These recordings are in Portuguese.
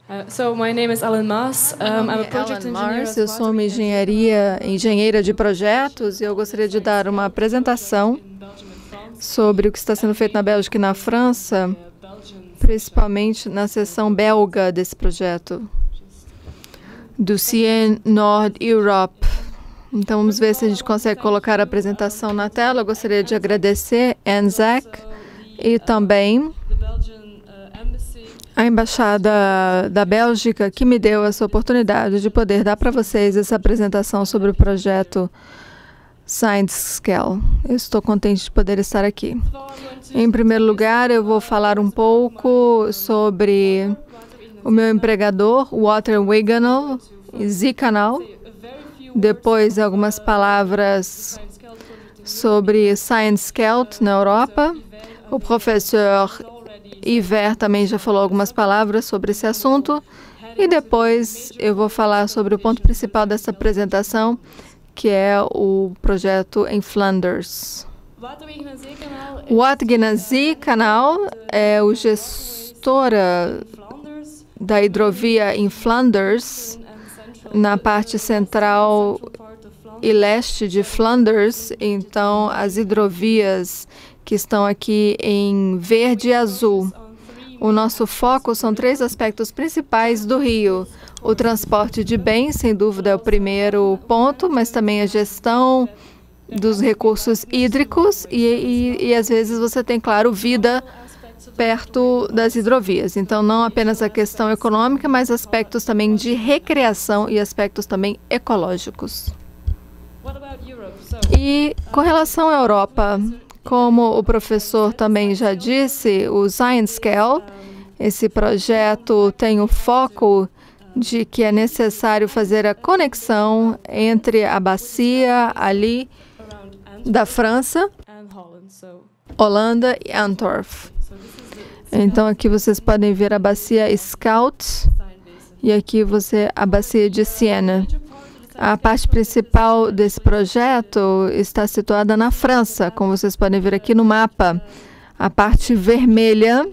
My name is Ellen Mars. I'm a project engineer. Eu sou uma engenheira de projetos e eu gostaria de dar uma apresentação sobre o que está sendo feito na Bélgica e na França, principalmente na seção belga desse projeto, do CN Nord Europe. Então, vamos ver se a gente consegue colocar a apresentação na tela. Eu gostaria de agradecer a ANZAC e também a Embaixada da Bélgica, que me deu essa oportunidade de poder dar para vocês essa apresentação sobre o projeto ScienceScale. Eu estou contente de poder estar aqui. Em primeiro lugar, eu vou falar um pouco sobre o meu empregador, Walter Wegener, Z-Canal. Depois, algumas palavras sobre ScienceScale na Europa. O professor Iver também já falou algumas palavras sobre esse assunto. E depois eu vou falar sobre o ponto principal dessa apresentação, que é o projeto em Flanders. O Wagener Z-Canal é o gestor da hidrovia em Flanders, na parte central e leste de Flanders. Então, as hidrovias que estão aqui em verde e azul. O nosso foco são três aspectos principais do rio. O transporte de bens, sem dúvida, é o primeiro ponto, mas também a gestão dos recursos hídricos e às vezes você tem, claro, vida perto das hidrovias. Então, não apenas a questão econômica, mas aspectos também de recreação e aspectos também ecológicos. E com relação à Europa, como o professor também já disse, o ScienceScale, esse projeto tem o foco de que é necessário fazer a conexão entre a bacia ali da França, Holanda e Antwerp. Então, aqui vocês podem ver a bacia Scout e aqui a bacia de Siena. A parte principal desse projeto está situada na França, como vocês podem ver aqui no mapa. A parte vermelha,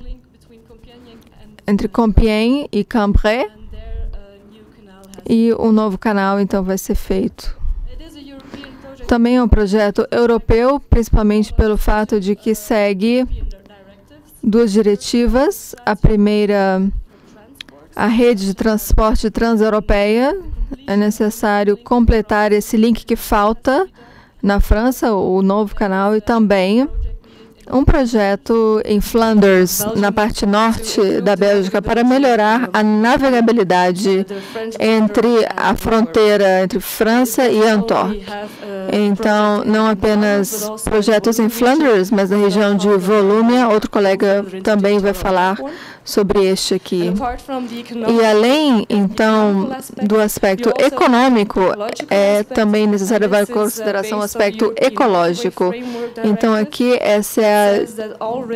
entre Compiègne e Cambrai, e o novo canal, então, vai ser feito. Também é um projeto europeu, principalmente pelo fato de que segue duas diretivas. A primeira, a rede de transporte transeuropeia. É necessário completar esse link que falta na França, o novo canal, e também um projeto em Flanders, na parte norte da Bélgica, para melhorar a navegabilidade entre a fronteira entre França e Antwerp. Então, não apenas projetos em Flanders, mas na região de Volúmia. Outro colega também vai falar sobre este aqui. E além, então, do aspecto econômico, é também necessário levar em consideração o aspecto ecológico. Então, aqui, essa é a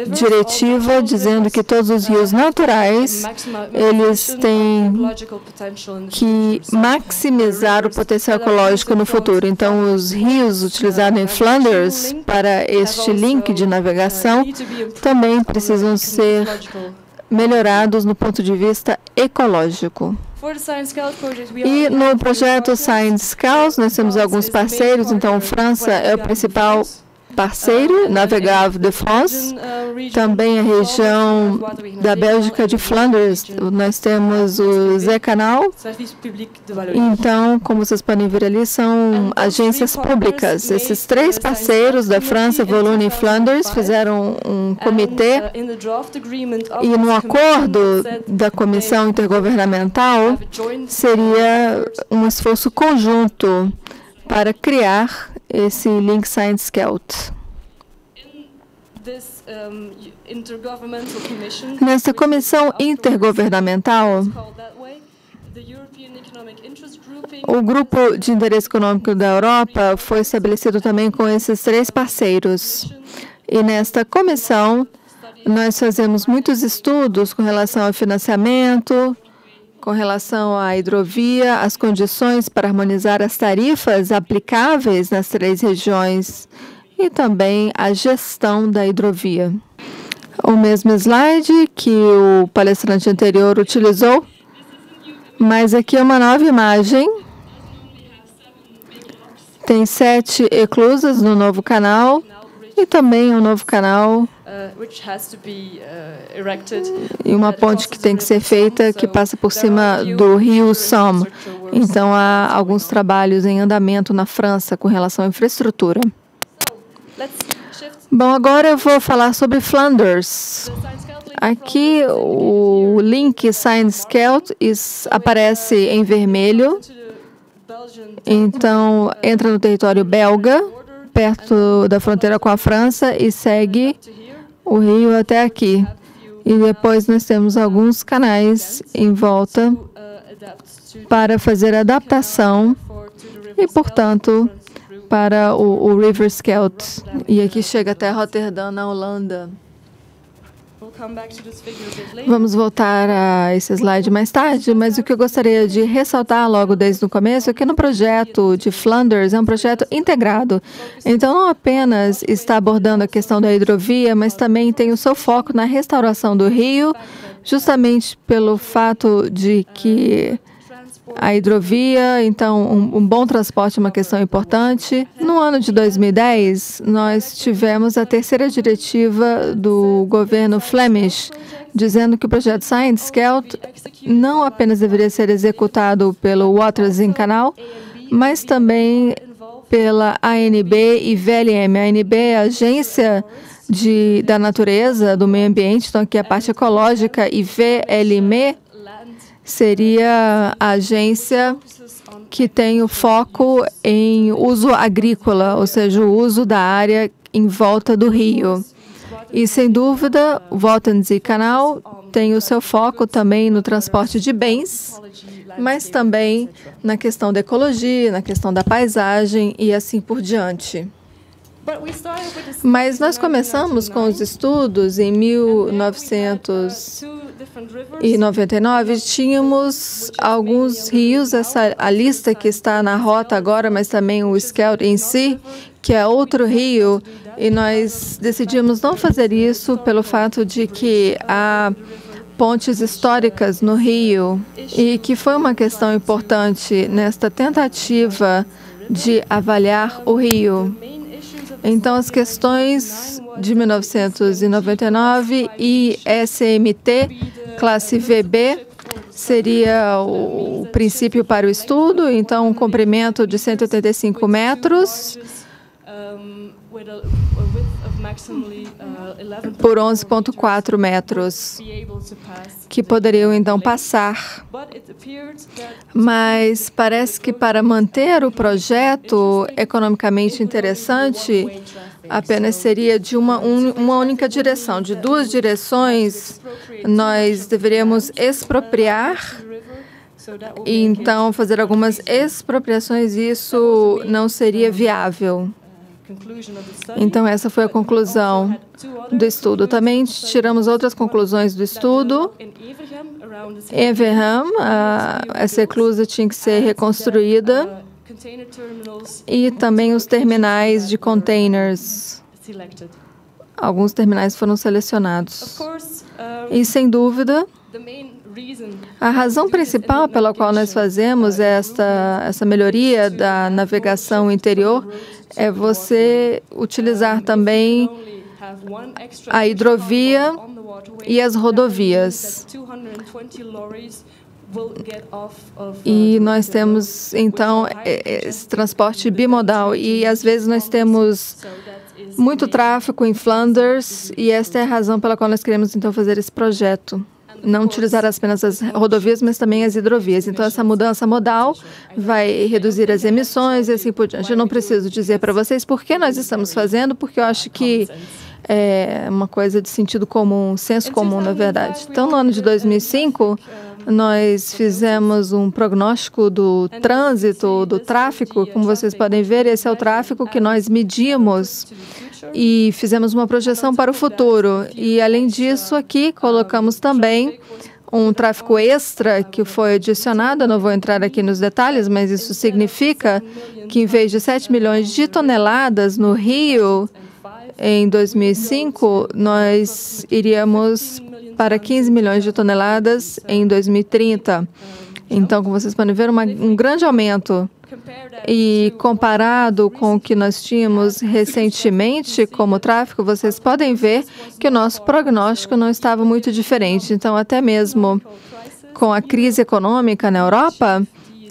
diretiva dizendo que todos os rios naturais, eles têm que maximizar o potencial ecológico no futuro. Então, os rios utilizados em Flanders para este link de navegação também precisam ser melhorados no ponto de vista ecológico. E no projeto ScienceScale, nós temos alguns parceiros. Então, França é o principal parceiro, Navigave de France. Também a região da Bélgica de Flanders, nós temos o Z-Canal. Então, como vocês podem ver ali, são agências públicas. Esses três parceiros da França, Wallonie e Flanders, fizeram um comitê e no acordo da Comissão Intergovernamental seria um esforço conjunto para criar esse Link ScienceScale. Nessa comissão intergovernamental, o grupo de interesse econômico da Europa foi estabelecido também com esses três parceiros. E nesta comissão, nós fazemos muitos estudos com relação ao financiamento, com relação à hidrovia, as condições para harmonizar as tarifas aplicáveis nas três regiões e também a gestão da hidrovia. O mesmo slide que o palestrante anterior utilizou Mas aqui é uma nova imagem. Tem 7 eclusas no novo canal e também um novo canal e uma ponte que tem que ser feita que passa por cima do rio Somme. Então, há alguns trabalhos em andamento na França com relação à infraestrutura. Bom, agora eu vou falar sobre Flanders. Aqui o link ScienceScout aparece em vermelho. Então, entra no território belga, perto da fronteira com a França, e segue o rio até aqui. E depois nós temos alguns canais em volta para fazer adaptação e, portanto, para o River Scheldt. E aqui chega até Roterdã, na Holanda. Vamos voltar a esse slide mais tarde, mas o que eu gostaria de ressaltar logo desde o começo é que no projeto de Flanders é um projeto integrado. Então, não apenas está abordando a questão da hidrovia, mas também tem o seu foco na restauração do rio, justamente pelo fato de que a hidrovia, então, um bom transporte é uma questão importante. No ano de 2010, nós tivemos a terceira diretiva do governo Flemish, dizendo que o projeto ScienceScout não apenas deveria ser executado pelo Waters and Canal, mas também pela ANB e VLM. A ANB é a Agência da Natureza, do Meio Ambiente, então aqui a parte ecológica, e VLM seria a agência que tem o foco em uso agrícola, ou seja, o uso da área em volta do rio. E, sem dúvida, o Waters and Canal tem o seu foco também no transporte de bens, mas também na questão da ecologia, na questão da paisagem e assim por diante. Mas nós começamos com os estudos em 1999. Tínhamos alguns rios, a lista que está na rota agora, mas também o Scheldt em si, que é outro rio, e nós decidimos não fazer isso pelo fato de que há pontes históricas no rio e que foi uma questão importante nesta tentativa de avaliar o rio. Então, as questões de 1999 e SMT, classe VB, seria o princípio para o estudo. Então, um comprimento de 185 metros por 11,4 metros, que poderiam, então, passar. Mas parece que para manter o projeto economicamente interessante, apenas seria de uma única direção. De 2 direções, nós deveríamos expropriar e, então, fazer algumas expropriações, e isso não seria viável. Então, essa foi a conclusão do estudo. Também tiramos outras conclusões do estudo. Em Everham, essa eclusa tinha que ser reconstruída e também os terminais de containers. Alguns terminais foram selecionados. E, sem dúvida, a razão principal pela qual nós fazemos essa melhoria da navegação interior é você utilizar também a hidrovia e as rodovias. E nós temos, então, esse transporte bimodal. E, às vezes, nós temos muito tráfego em Flanders, e esta é a razão pela qual nós queremos, então, fazer esse projeto. Não utilizar apenas as rodovias, mas também as hidrovias. Então, essa mudança modal vai reduzir as emissões e assim por diante. Eu não preciso dizer para vocês por que nós estamos fazendo, porque eu acho que é uma coisa de sentido comum, senso comum, na verdade. Então, no ano de 2005, nós fizemos um prognóstico do trânsito, do tráfego. Como vocês podem ver, esse é o tráfego que nós medimos e fizemos uma projeção para o futuro. E, além disso, aqui colocamos também um tráfego extra que foi adicionado. Eu não vou entrar aqui nos detalhes, mas isso significa que, em vez de 7 milhões de toneladas no Rio, em 2005, nós iríamos para 15 milhões de toneladas em 2030. Então, como vocês podem ver, um grande aumento. E comparado com o que nós tínhamos recentemente como tráfego, vocês podem ver que o nosso prognóstico não estava muito diferente. Então, até mesmo com a crise econômica na Europa,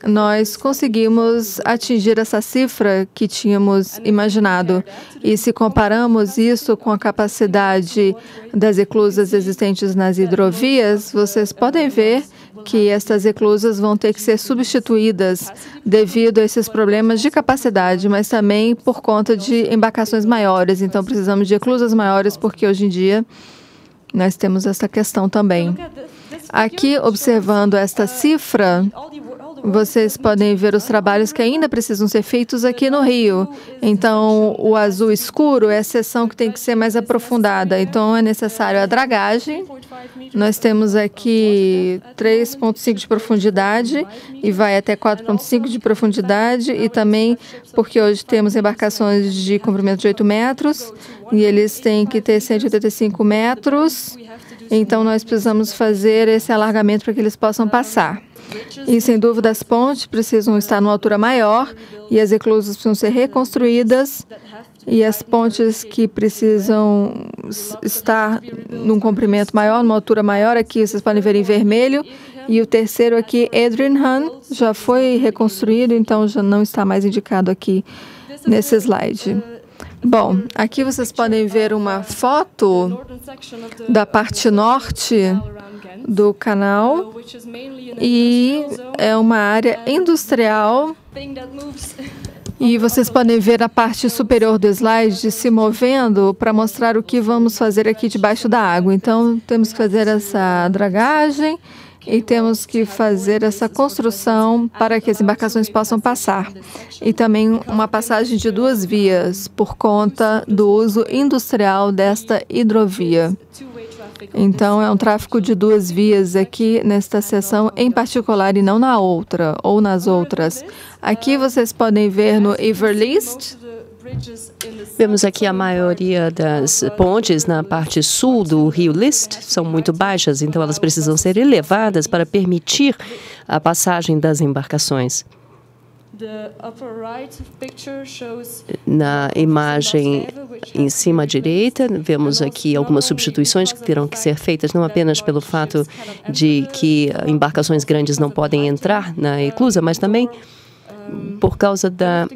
nós conseguimos atingir essa cifra que tínhamos imaginado. E se comparamos isso com a capacidade das eclusas existentes nas hidrovias, vocês podem ver que estas eclusas vão ter que ser substituídas devido a esses problemas de capacidade, mas também por conta de embarcações maiores. Então, precisamos de eclusas maiores, porque hoje em dia nós temos essa questão também. Aqui, observando esta cifra, vocês podem ver os trabalhos que ainda precisam ser feitos aqui no Rio. Então, o azul escuro é a seção que tem que ser mais aprofundada. Então, é necessário a dragagem. Nós temos aqui 3,5 de profundidade e vai até 4,5 de profundidade. E também porque hoje temos embarcações de comprimento de 8 metros e eles têm que ter 185 metros. Então, nós precisamos fazer esse alargamento para que eles possam passar. E, sem dúvida, as pontes precisam estar numa altura maior e as eclusas precisam ser reconstruídas. E as pontes que precisam estar num comprimento maior, numa altura maior, aqui vocês podem ver em vermelho. E o terceiro aqui, Adrianham, já foi reconstruído, então já não está mais indicado aqui nesse slide. Bom, aqui vocês podem ver uma foto da parte norte do canal e é uma área industrial. E vocês podem ver a parte superior do slide se movendo para mostrar o que vamos fazer aqui debaixo da água. Então, temos que fazer essa dragagem e temos que fazer essa construção para que as embarcações possam passar. E também uma passagem de 2 vias por conta do uso industrial desta hidrovia. Então, é um tráfego de 2 vias aqui nesta seção em particular e não na outra ou nas outras. Aqui vocês podem ver no Everleast. Vemos aqui a maioria das pontes na parte sul do Rio List são muito baixas, então elas precisam ser elevadas para permitir a passagem das embarcações. Na imagem em cima à direita, vemos aqui algumas substituições que terão que ser feitas, não apenas pelo fato de que embarcações grandes não podem entrar na eclusa, mas também por causa da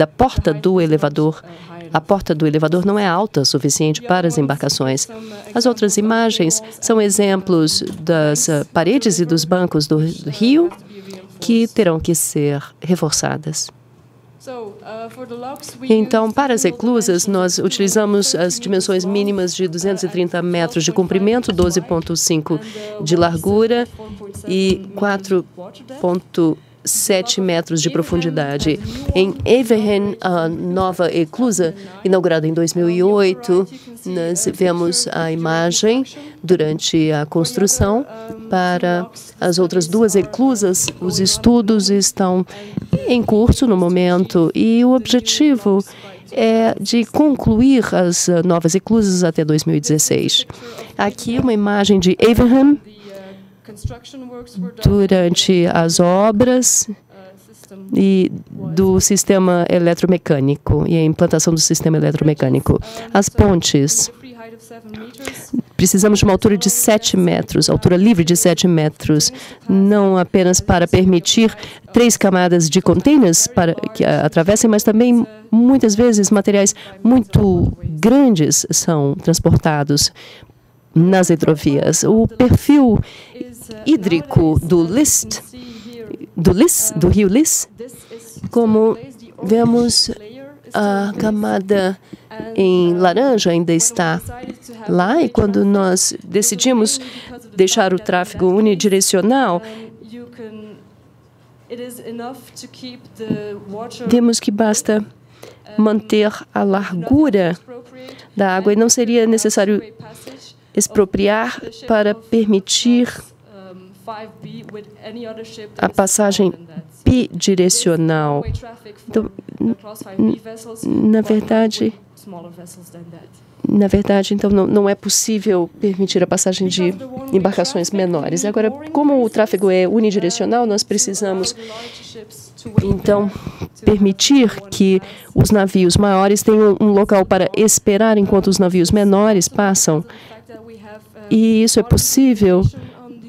porta do elevador. A porta do elevador não é alta o suficiente para as embarcações. As outras imagens são exemplos das paredes e dos bancos do rio que terão que ser reforçadas. Então, para as eclusas, nós utilizamos as dimensões mínimas de 230 metros de comprimento, 12,5 de largura e 4,7 metros de profundidade. Em Everham, a nova eclusa, inaugurada em 2008, nós vemos a imagem durante a construção. Para as outras 2 eclusas, os estudos estão em curso no momento e o objetivo é de concluir as novas eclusas até 2016. Aqui uma imagem de Everham durante as obras e do sistema eletromecânico e a implantação do sistema eletromecânico. As pontes, precisamos de uma altura de 7 metros, altura livre de 7 metros, não apenas para permitir 3 camadas de containers para que atravessem, mas também, muitas vezes, materiais muito grandes são transportados nas hidrovias. O perfil hídrico do Rio List, como vemos, a camada em laranja ainda está lá, e quando nós decidimos deixar o tráfego unidirecional, vemos que basta manter a largura da água e não seria necessário expropriar para permitir a passagem bidirecional. Então, na verdade, então não é possível permitir a passagem de embarcações menores. Agora, como o tráfego é unidirecional, nós precisamos, então, permitir que os navios maiores tenham um local para esperar enquanto os navios menores passam. E isso é possível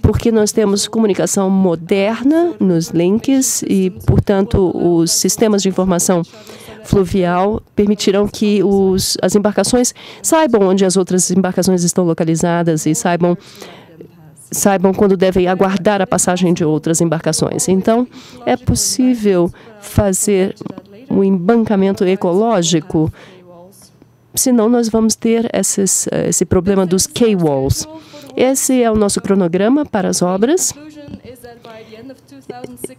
porque nós temos comunicação moderna nos links e, portanto, os sistemas de informação fluvial permitirão que as embarcações saibam onde as outras embarcações estão localizadas e saibam quando devem aguardar a passagem de outras embarcações. Então, é possível fazer um embancamento ecológico, senão nós vamos ter esse problema dos K-walls. Esse é o nosso cronograma para as obras.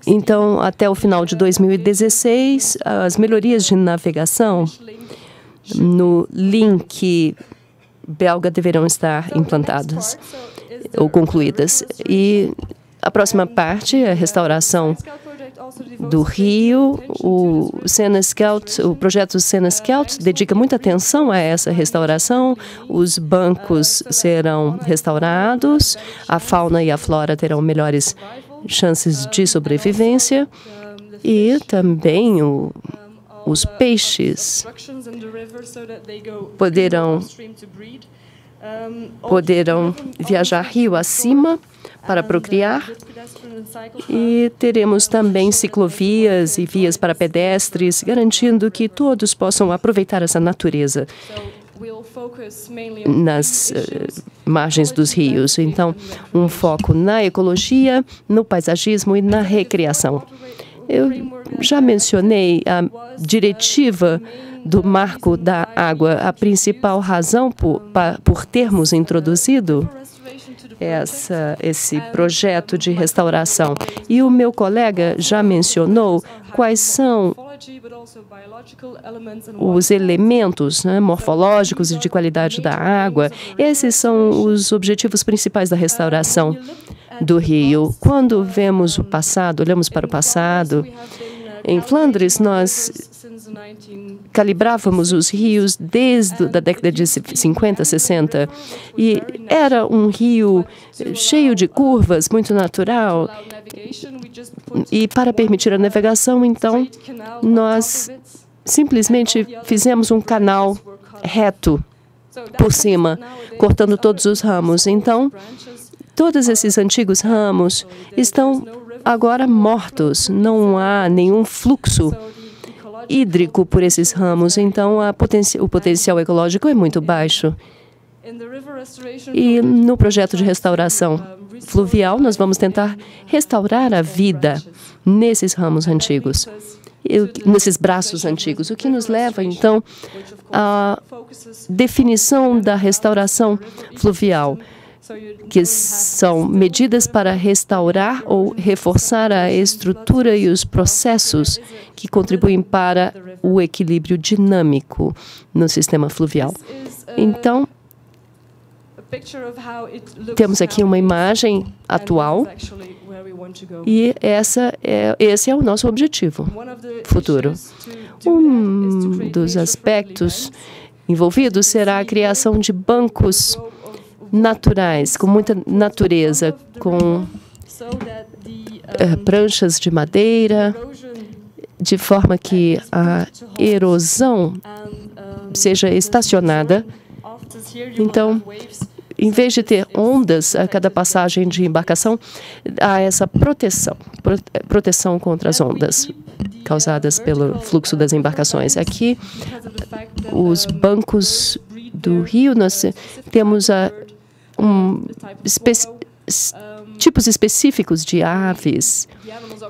Então, até o final de 2016, as melhorias de navegação no link belga deverão estar implantadas ou concluídas. E a próxima parte é a restauração do rio. O projeto Sena Scout dedica muita atenção a essa restauração. Os bancos serão restaurados, a fauna e a flora terão melhores chances de sobrevivência e também os peixes poderão viajar rio acima para procriar. E teremos também ciclovias e vias para pedestres, garantindo que todos possam aproveitar essa natureza nas margens dos rios. Então, um foco na ecologia, no paisagismo e na recreação. Eu já mencionei a diretiva do Marco da Água. A principal razão por termos introduzido esse projeto de restauração. E o meu colega já mencionou quais são os elementos morfológicos e de qualidade da água. Esses são os objetivos principais da restauração do rio. Quando vemos o passado, olhamos para o passado, em Flandres, nós calibrávamos os rios desde a década de 50, 60, e era um rio cheio de curvas, muito natural. E para permitir a navegação, então, nós simplesmente fizemos um canal reto por cima, cortando todos os ramos. Então, todos esses antigos ramos estão agora mortos, não há nenhum fluxo hídrico por esses ramos, então o potencial ecológico é muito baixo. E no projeto de restauração fluvial, nós vamos tentar restaurar a vida nesses ramos antigos, nesses braços antigos, o que nos leva, então, à definição da restauração fluvial, que são medidas para restaurar ou reforçar a estrutura e os processos que contribuem para o equilíbrio dinâmico no sistema fluvial. Então, temos aqui uma imagem atual e esse é o nosso objetivo futuro. Um dos aspectos envolvidos será a criação de bancos naturais, com muita natureza, com pranchas de madeira, de forma que a erosão seja estacionada. Então, em vez de ter ondas a cada passagem de embarcação, há essa proteção contra as ondas causadas pelo fluxo das embarcações. Aqui, os bancos do rio, nós temos tipos específicos de aves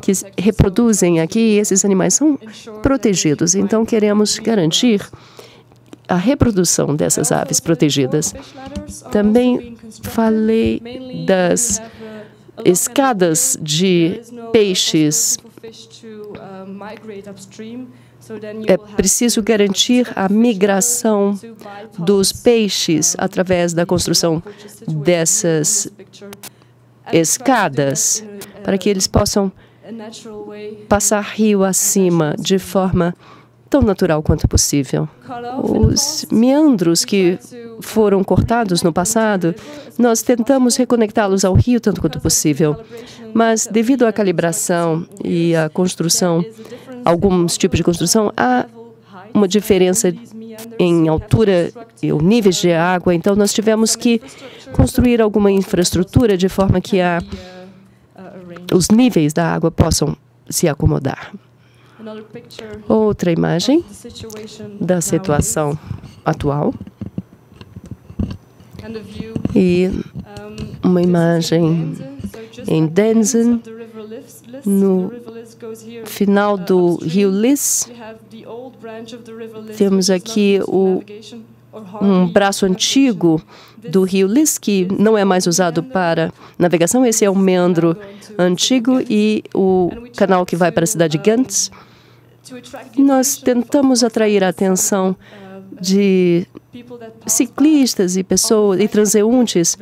que reproduzem aqui, e esses animais são protegidos. Então, queremos garantir a reprodução dessas aves protegidas. Também falei das escadas de peixes. É preciso garantir a migração dos peixes através da construção dessas escadas, para que eles possam passar rio acima de forma tão natural quanto possível. Os meandros que foram cortados no passado, nós tentamos reconectá-los ao rio tanto quanto possível, mas devido à calibração e à construção, alguns tipos de construção, há uma diferença em altura e níveis de água, então nós tivemos que construir alguma infraestrutura de forma que os níveis da água possam se acomodar. Outra imagem da situação atual e uma imagem em Denzen, no final do rio Lys. Temos aqui um braço antigo do rio Lys, que não é mais usado para navegação. Esse é um meandro antigo e o canal que vai para a cidade de Gantz. Nós tentamos atrair a atenção de ciclistas e pessoas e transeuntes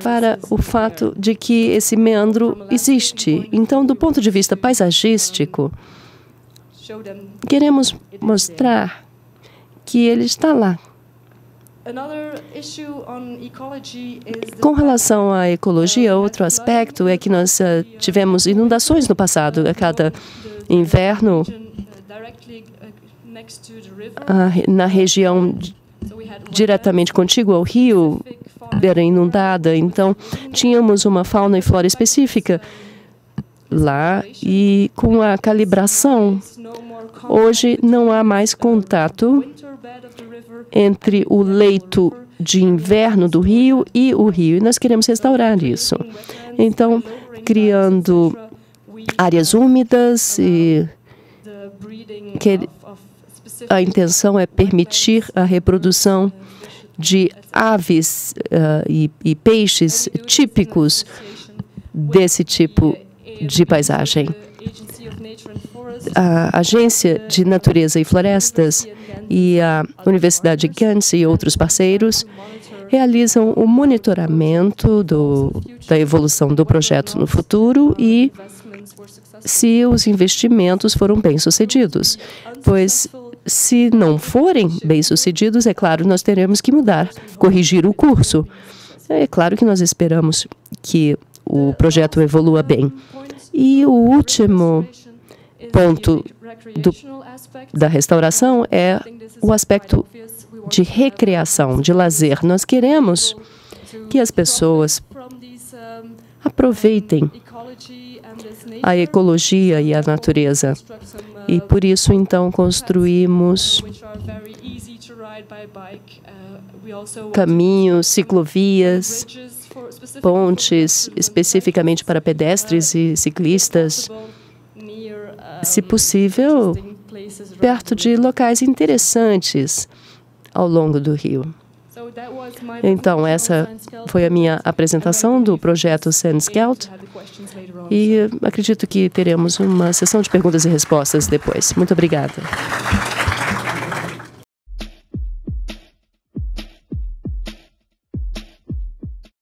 para o fato de que esse meandro existe. Então, do ponto de vista paisagístico, queremos mostrar que ele está lá. Com relação à ecologia, outro aspecto é que nós tivemos inundações no passado. A cada inverno, na região diretamente contígua ao rio, era inundada. Então, tínhamos uma fauna e flora específica lá e com a calibração, hoje não há mais contato entre o leito de inverno do rio e o rio, e nós queremos restaurar isso. Então, criando áreas úmidas e a intenção é permitir a reprodução de aves e peixes típicos desse tipo de paisagem. A Agência de Natureza e Florestas e a Universidade de Gantz e outros parceiros realizam o monitoramento da evolução do projeto no futuro e se os investimentos foram bem-sucedidos. Pois, se não forem bem-sucedidos, é claro, nós teremos que mudar, corrigir o curso. É claro que nós esperamos que o projeto evolua bem. E o último ponto da restauração é o aspecto de recreação, de lazer. Nós queremos que as pessoas aproveitem a ecologia e a natureza. E por isso, então, construímos caminhos, ciclovias, pontes, especificamente para pedestres e ciclistas, se possível, perto de locais interessantes ao longo do rio. Então, essa foi a minha apresentação do projeto SandScout e acredito que teremos uma sessão de perguntas e respostas depois. Muito obrigada.